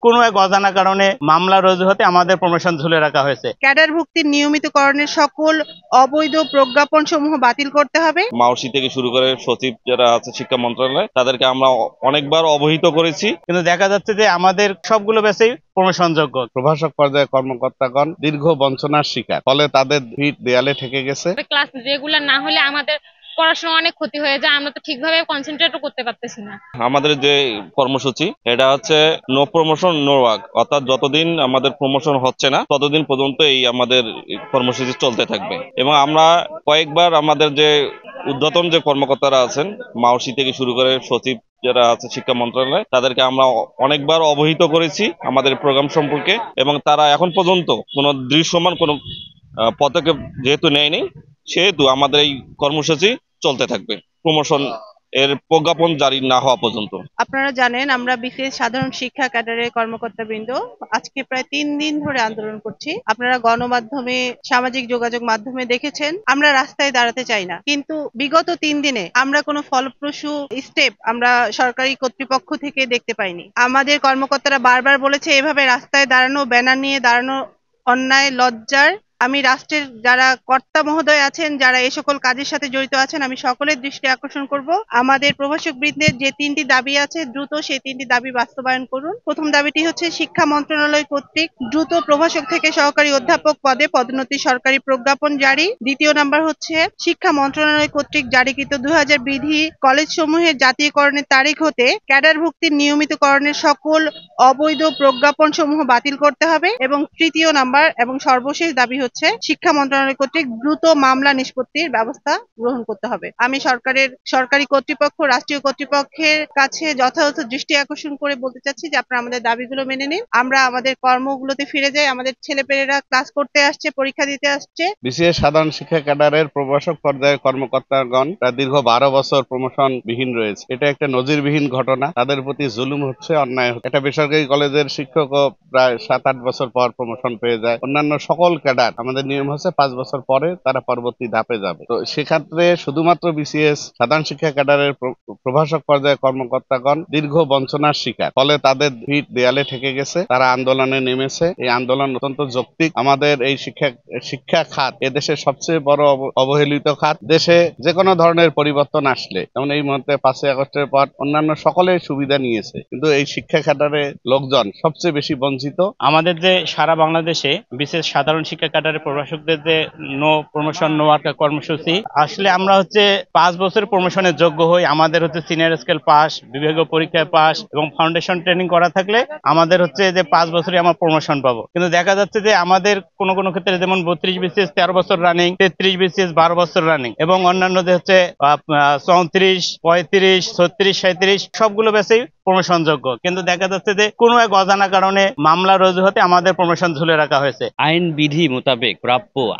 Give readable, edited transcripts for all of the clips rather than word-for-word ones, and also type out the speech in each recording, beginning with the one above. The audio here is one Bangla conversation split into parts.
কোনো এক অজানা কারণে মামলার অজুহাতে আমাদের প্রমোশন ঝুলে রাখা হয়েছে। ক্যাডার ভুক্তির নিয়মিতকরণের সকল অবৈধ প্রজ্ঞাপন সমূহ বাতিল করতে হবে। মাওসি থেকে শুরু করে সচিব যারা আছে শিক্ষা মন্ত্রণালয় তাদেরকে আমরা অনেকবার অবহিত করেছি, কিন্তু দেখা যাচ্ছে যে আমাদের সবগুলো ব্যাচেই প্রমোশন যোগ্য। প্রভাষক পর্যায়ে কর্মকর্তাগণ দীর্ঘ বঞ্চনার শিকার, ফলে তাদের ভিত দেয়ালে ঠেকে গেছে। ক্লাস রেগুলার না হলে আমাদের পড়াশোনা অনেক ক্ষতি হয়ে যায়, আমরা তো ঠিকভাবে কনসেন্ট্রেটও করতে পারতেছি না। আমাদের যে কর্মসূচি এটা হচ্ছে নো প্রমোশন নো ওয়ার্ক, অর্থাৎ যতদিন আমাদের প্রমোশন হচ্ছে না ততদিন পর্যন্ত এই আমাদের কর্মসূচি চলতে থাকবে। এবং আমরা কয়েকবার আমাদের যে ঊর্ধ্বতন যে কর্মকর্তারা আছেন মাওসি থেকে শুরু করে সচিব যারা আছে শিক্ষা মন্ত্রণালয় তাদেরকে আমরা অনেকবার অবহিত করেছি আমাদের প্রোগ্রাম সম্পর্কে, এবং তারা এখন পর্যন্ত কোনো দৃশ্যমান কোনো পদক্ষেপ যেহেতু নেয়নি, সেহেতু আমাদের এই কর্মসূচি চলতে থাকবে প্রমোশন এর প্রজ্ঞাপন জারি না হওয়া পর্যন্ত। আপনারা জানেন আমরা বিশেষ সাধারণ শিক্ষা ক্যাডারের কর্মকর্তাবৃন্দ আজকে প্রায় 3 দিন ধরে আন্দোলন করছি। আপনারা গণমাধ্যমে, সামাজিক যোগাযোগ মাধ্যমে দেখেছেন আমরা রাস্তায় দাঁড়াতে চাই না, কিন্তু বিগত 3 দিনে আমরা কোনো ফলপ্রসূ স্টেপ আমরা সরকারি কর্তৃপক্ষ থেকে দেখতে পাইনি। আমাদের কর্মকর্তারা বারবার বলেছে এভাবে রাস্তায় দাঁড়ানো, ব্যানার নিয়ে দাঁড়ানো অন্যায়, লজ্জার। আমি রাষ্ট্রের যারা কর্তা মহোদয় আছেন, যারা এই সকল কাজের সাথে জড়িত আছেন, আমি সকলের দৃষ্টি আকর্ষণ করব আমাদের প্রভাষক বৃন্দের যে 3টি দাবি আছে দ্রুত সেই 3টি দাবি বাস্তবায়ন করুন। প্রথম দাবিটি হচ্ছে শিক্ষা মন্ত্রণালয় কর্তৃক দ্রুত প্রভাষক থেকে সহকারী অধ্যাপক পদে পদোন্নতি সরকারি প্রজ্ঞাপন জারি। দ্বিতীয় নাম্বার হচ্ছে শিক্ষা মন্ত্রণালয় কর্তৃক জারিকৃত 2000 বিধি কলেজ সমূহের জাতীয়করণের তারিখ হতে ক্যাডার ভুক্তির নিয়মিতকরণের সকল অবৈধ প্রজ্ঞাপন সমূহ বাতিল করতে হবে। এবং তৃতীয় নাম্বার এবং সর্বশেষ দাবি হচ্ছে শিক্ষা মন্ত্রণালয় কর্তৃক দ্রুত মামলা নিষ্পত্তির ব্যবস্থা গ্রহণ করতে হবে। আমি সরকারি কর্তৃপক্ষ, রাষ্ট্রীয় কর্তৃপক্ষের কাছে যথাযথ দৃষ্টি আকর্ষণ করে বলতে চাচ্ছি যে আপনারা আমাদের দাবিগুলো মেনে নিন, আমরা আমাদের কর্মগুলোতে ফিরে যাই। আমাদের ছেলেপেলেরা ক্লাস করতে আসছে, পরীক্ষা দিতে আসছে। বিশেষ সাধারণ শিক্ষা ক্যাডারের প্রভাষক পর্যায়ের কর্মকর্তাগণ প্রায় দীর্ঘ 12 বছর প্রমোশন বিহীন রয়েছে। এটা একটা নজিরবিহীন ঘটনা, তাদের প্রতি জুলুম হচ্ছে, অন্যায় হচ্ছে। একটা বেসরকারি কলেজের শিক্ষকও প্রায় 7-8 বছর পর প্রমোশন পেয়ে যায়। অন্যান্য সকল ক্যাডার আমাদের নিয়ম হচ্ছে 5 বছর পরে তারা পরবর্তী ধাপে যাবে। তো সেক্ষেত্রে শুধুমাত্র বিসিএস সাধারণ শিক্ষা ক্যাডারের প্রভাষক পর্যায়ে কর্মকর্তাগণ দীর্ঘ বঞ্চনার শিকার, ফলে তাদের ভিত দেয়ালে ঠেকে গেছে, তারা আন্দোলনে নেমেছে। এই আন্দোলন অত্যন্ত যৌক্তিক। আমাদের এই শিক্ষা খাত এদেশের সবচেয়ে বড় অবহেলিত খাত। দেশে যে কোনো ধরনের পরিবর্তন আসলে, যেমন এই মুহূর্তে 5ই আগস্টের পর অন্যান্য সকলে সুবিধা নিয়েছে, কিন্তু এই শিক্ষা খাতারে লোকজন সবচেয়ে বেশি বঞ্চিত। আমাদের যে সারা বাংলাদেশে বিশেষ সাধারণ শিক্ষা ক্যাডারের প্রভাষকদের যে নো প্রমোশন নো ওয়ার্ক কর্মসূচি, আসলে আমরা হচ্ছে 5 বছর প্রমোশনের যোগ্য হই। আমাদের হচ্ছে সিনিয়র স্কেল পাস, বিভাগীয় পরীক্ষায় পাস এবং ফাউন্ডেশন ট্রেনিং করা থাকলে আমাদের হচ্ছে যে 5 বছরই আমরা প্রমোশন পাবো। কিন্তু দেখা যাচ্ছে যে আমাদের কোনো কোনো ক্ষেত্রে যেমন 32 বিসিএস 13 বছর রানিং, 33 বিসিএস 12 বছর রানিং এবং অন্যান্য যে হচ্ছে 34, 35, 36, 37 সবগুলো ব্যাচেই প্রমোশন যোগ্য। কিন্তু দেখা যাচ্ছে যে কোনো এক অজানা কারণে মামলার অজুহাতে আমাদের প্রমোশন ঝুলে রাখা হয়েছে। আইন বিধি মোতাবেক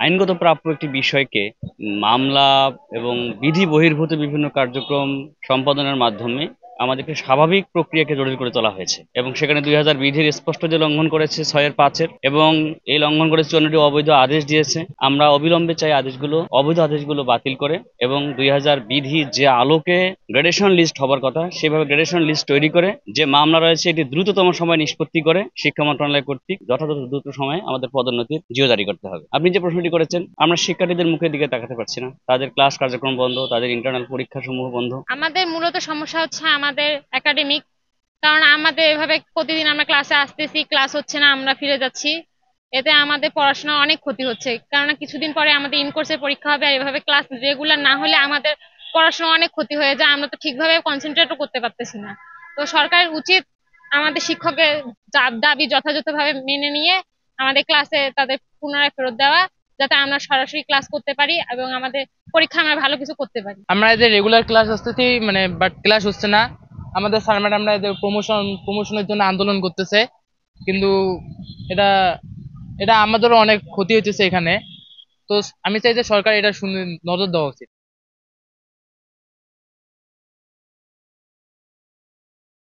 আইনগত প্রাপ্য একটি বিষয়কে মামলা এবং বিধি বহির্ভূত বিভিন্ন কার্যক্রম সম্পাদনের মাধ্যমে আমাদেরকে স্বাভাবিক প্রক্রিয়াকে জটিল করে তোলা হয়েছে, এবং সেখানে 2000 বিধির স্পষ্ট যে লঙ্ঘন করেছে 6-5 এবং এই লঙ্ঘন করে 54টি অবৈধ আদেশ দিয়েছে। আমরা অবিলম্বে চাই অবৈধ আদেশগুলো বাতিল করে এবং 2000 বিধি যে আলোকে গ্রেডেশন লিস্ট হবার কথা সেভাবে গ্রেডেশন লিস্ট তৈরি করে যে মামলা রয়েছে এটি দ্রুততম সময় নিষ্পত্তি করে শিক্ষা মন্ত্রণালয় কর্তৃক যথাযথ দ্রুত সময়ে আমাদের পদোন্নতির জিও জারি করতে হবে। আপনি যে প্রশ্নটি করেছেন, আমরা শিক্ষার্থীদের মুখের দিকে তাকাতে পারছি না, তাদের ক্লাস কার্যক্রম বন্ধ, তাদের ইন্টারনাল পরীক্ষা সমূহ বন্ধ। আমাদের মূলত সমস্যা হচ্ছে আমাদের একাডেমিক, কারণ আমাদের এভাবে প্রতিদিন আমরা ক্লাসে আসতেছি, ক্লাস হচ্ছে না, আমরা ফিরে যাচ্ছি। এতে আমাদের পড়াশোনা অনেক ক্ষতি হচ্ছে, কারণ কিছুদিন পরে আমাদের ইন কোর্সের পরীক্ষা হবে, আর এভাবে ক্লাস রেগুলার না হলে আমাদের পড়াশোনা অনেক ক্ষতি হয়ে যায়, আমরা তো ঠিকভাবে কনসেন্ট্রেটও করতে পারতেছি না। তো সরকারের উচিত আমাদের শিক্ষকের দাবি যথাযথভাবে মেনে নিয়ে আমাদের ক্লাসে তাদের পুনরায় ফেরত দেওয়া, যাতে আমরা সরাসরি ক্লাস করতে পারি এবং আমাদের পরীক্ষা আমরা ভালো কিছু করতে পারি। আমরা যে রেগুলার ক্লাস আসতেছি বাট ক্লাস হচ্ছে না। আমাদের স্যার ম্যাডামরা প্রমোশনের জন্য আন্দোলন করতেছে, কিন্তু এটা আমাদেরও অনেক ক্ষতি হচ্ছে এখানে। তো আমি চাই যে সরকার এটা নজর দেওয়া উচিত।